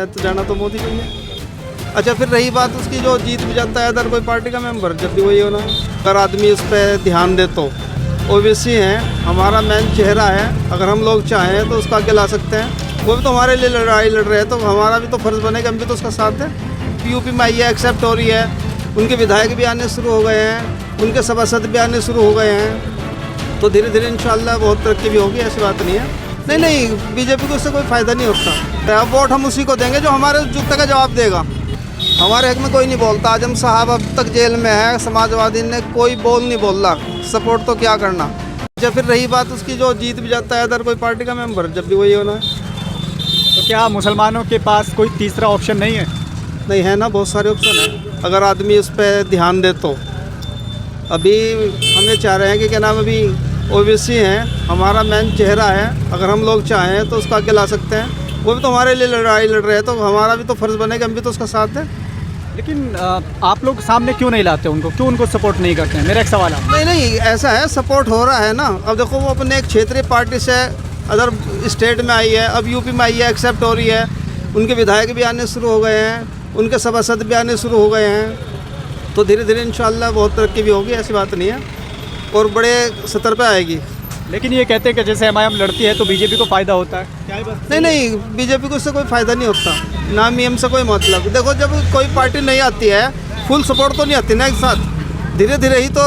है तो जाना तो मोदी चाहिए। अच्छा, फिर रही बात उसकी जो जीत भी जाता है अदर कोई पार्टी का मेंबर, जब भी वही होना है। अगर आदमी इस पर ध्यान दे तो ओबीसी हैं, हमारा मेन चेहरा है, अगर हम लोग चाहें तो उसका आगे ला सकते हैं। वो भी तो हमारे लिए लड़ाई लड़ रहे हैं, तो हमारा भी तो फर्ज बनेगा हम भी तो उसका साथ दें। यूपी में आई है, एक्सेप्ट हो रही है, उनके विधायक भी आने शुरू हो गए हैं, उनके सभासद भी आने शुरू हो गए हैं, तो धीरे धीरे इंशाल्लाह बहुत तरक्की भी होगी, ऐसी बात नहीं है। नहीं, बीजेपी को उससे कोई फ़ायदा नहीं होता। अब वोट हम उसी को देंगे जो हमारे जूते का जवाब देगा। हमारे हक में कोई नहीं बोलता। आजम साहब अब तक जेल में है, समाजवादी ने कोई बोल नहीं बोल रहा, सपोर्ट तो क्या करना। अच्छा, फिर रही बात उसकी जो जीत भी जाता है अदर कोई पार्टी का मेंबर, जब भी वही होना है। तो क्या मुसलमानों के पास कोई तीसरा ऑप्शन नहीं है? नहीं है ना, बहुत सारे ऑप्शन हैं, अगर आदमी उस पर ध्यान दे तो। अभी हमें चाह रहे हैं कि क्या नाम, अभी ओबीसी हैं, हमारा मेन चेहरा है, अगर हम लोग चाहें तो उसका आगे ला सकते हैं। वो भी तो हमारे लिए लड़ाई लड़ रहे हैं, तो हमारा भी तो फर्ज बनेगा हम भी तो उसका साथ दें। लेकिन आप लोग सामने क्यों नहीं लाते उनको, क्यों उनको सपोर्ट नहीं करते हैं? मेरा एक सवाल है। नहीं, ऐसा है, सपोर्ट हो रहा है ना। अब देखो, वो अपने एक क्षेत्रीय पार्टी से अदर स्टेट में आई है, अब यूपी में आई है, एक्सेप्ट हो रही है, उनके विधायक भी आने शुरू हो गए हैं, उनके सभासद भी आने शुरू हो गए हैं, तो धीरे धीरे इंशाल्लाह बहुत तरक्की भी होगी, ऐसी बात नहीं है, और बड़े स्तर पर आएगी। लेकिन ये कहते हैं कि जैसे एमआईएम लड़ती है तो बीजेपी को फ़ायदा होता है, क्या है बात? नहीं, बीजेपी को उससे कोई फ़ायदा नहीं होता, नाम ही हमसे कोई मतलब। देखो, जब कोई पार्टी नहीं आती है, फुल सपोर्ट तो नहीं आती ना एक साथ, धीरे धीरे ही तो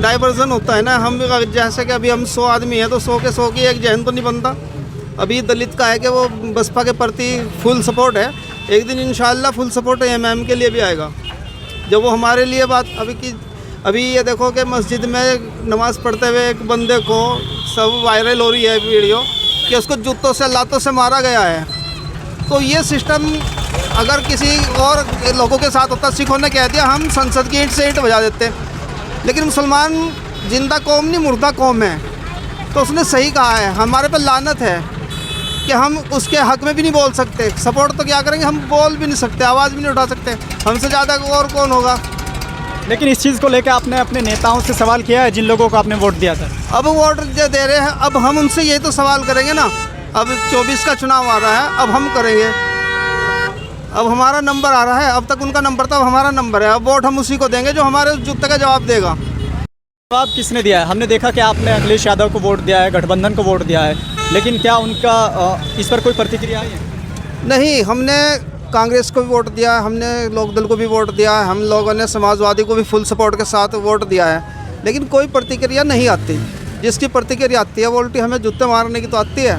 डाइवर्जन होता है ना। हम जैसे कि अभी हम 100 आदमी हैं, तो 100 के 100 की एक जहन तो नहीं बनता। अभी दलित का है कि वो बसपा के प्रति फुल सपोर्ट है, एक दिन इंशाल्लाह फुल सपोर्ट एमआईएम के लिए भी आएगा, जब वो हमारे लिए बात। अभी ये देखो कि मस्जिद में नमाज़ पढ़ते हुए एक बंदे को सब वायरल हो रही है वीडियो कि उसको जूतों से लातों से मारा गया है। तो ये सिस्टम अगर किसी और लोगों के साथ होता, सिखों ने कह दिया हम संसद की ईंट से ईंट बजा देते, लेकिन मुसलमान जिंदा कौम नहीं, मुर्दा कौम है, तो उसने सही कहा है। हमारे पे लानत है कि हम उसके हक में भी नहीं बोल सकते, सपोर्ट तो क्या करेंगे, हम बोल भी नहीं सकते, आवाज़ भी नहीं उठा सकते, हमसे ज़्यादा और कौन होगा। लेकिन इस चीज़ को लेकर आपने अपने नेताओं से सवाल किया है, जिन लोगों को आपने वोट दिया था? अब वोट जो दे रहे हैं, अब हम उनसे यही तो सवाल करेंगे ना। अब 24 का चुनाव आ रहा है, अब हम करेंगे, अब हमारा नंबर आ रहा है, अब तक उनका नंबर था, अब हमारा नंबर है, अब वोट हम उसी को देंगे जो हमारे जूते का जवाब देगा। जवाब किसने दिया है? हमने देखा कि आपने अखिलेश यादव को वोट दिया है, गठबंधन को वोट दिया है, लेकिन क्या उनका इस पर कोई प्रतिक्रिया आई है? नहीं, हमने कांग्रेस को भी वोट दिया है, हमने लोकदल को भी वोट दिया है, हम लोगों ने समाजवादी को भी फुल सपोर्ट के साथ वोट दिया है, लेकिन कोई प्रतिक्रिया नहीं आती। जिसकी प्रतिक्रिया आती है वो उल्टी हमें जूते मारने की तो आती है।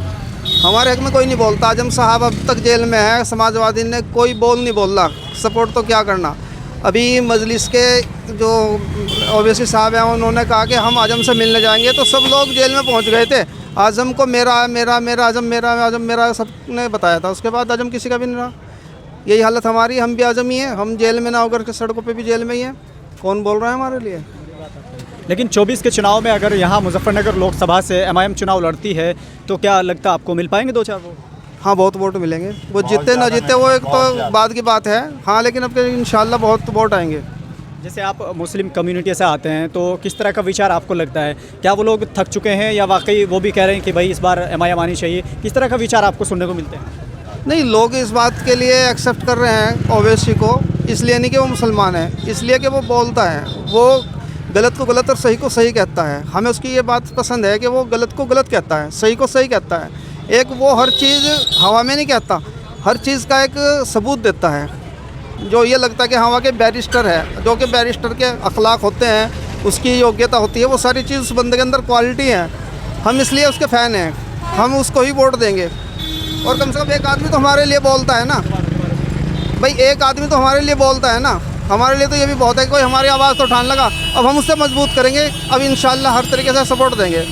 हमारे हक में कोई नहीं बोलता। आजम साहब अब तक जेल में है, समाजवादी ने कोई बोल नहीं बोल रहा, सपोर्ट तो क्या करना। अभी मजलिस के जो ओवैसी साहब हैं, उन्होंने कहा कि हम आजम से मिलने जाएंगे, तो सब लोग जेल में पहुंच गए थे। आजम को मेरा मेरा मेरा आजम मेरा आजम मेरा सबने बताया था, उसके बाद आजम किसी का भी नहीं रहा। यही हालत हमारी, हम भी आजम ही हैं, हम जेल में ना होकर के सड़कों पे भी जेल में ही हैं, कौन बोल रहा है हमारे लिए। लेकिन 24 के चुनाव में अगर यहाँ मुजफ्फरनगर लोकसभा से एमआईएम चुनाव लड़ती है तो क्या लगता है आपको मिल पाएंगे 2-4 वोट? हाँ, बहुत वोट मिलेंगे, वो जीते ना जीते वो एक तो बाद की बात है। हाँ, लेकिन अब इंशाल्लाह बहुत वोट आएंगे। जैसे आप मुस्लिम कम्युनिटी से आते हैं, तो किस तरह का विचार आपको लगता है? क्या वो लोग थक चुके हैं या वाकई वो भी कह रहे हैं कि भाई इस बार एमआईएम आनी चाहिए? किस तरह का विचार आपको सुनने को मिलते हैं? नहीं, लोग इस बात के लिए एक्सेप्ट कर रहे हैं ओवैसी को, इसलिए नहीं कि वो मुसलमान है, इसलिए कि वो बोलता है, वो गलत को गलत और सही को सही कहता है। हमें उसकी ये बात पसंद है कि वो गलत को गलत कहता है, सही को सही कहता है। एक वो हर चीज़ हवा में नहीं कहता, हर चीज़ का एक सबूत देता है। जो ये लगता है कि हाँ वाकई बैरिस्टर है, जो कि बैरिस्टर के अखलाक होते हैं, उसकी योग्यता होती है, वो सारी चीज़ उस बंदे के अंदर क्वालिटी है। हम इसलिए उसके फ़ैन हैं, हम उसको ही वोट देंगे। और कम से कम एक आदमी तो हमारे लिए बोलता है ना भाई, एक आदमी तो हमारे लिए बोलता है ना, हमारे लिए तो ये भी बहुत है, कोई हमारी आवाज़ तो उठाने लगा। अब हम उससे मजबूत करेंगे, अब इंशाल्लाह हर तरीके से सपोर्ट देंगे।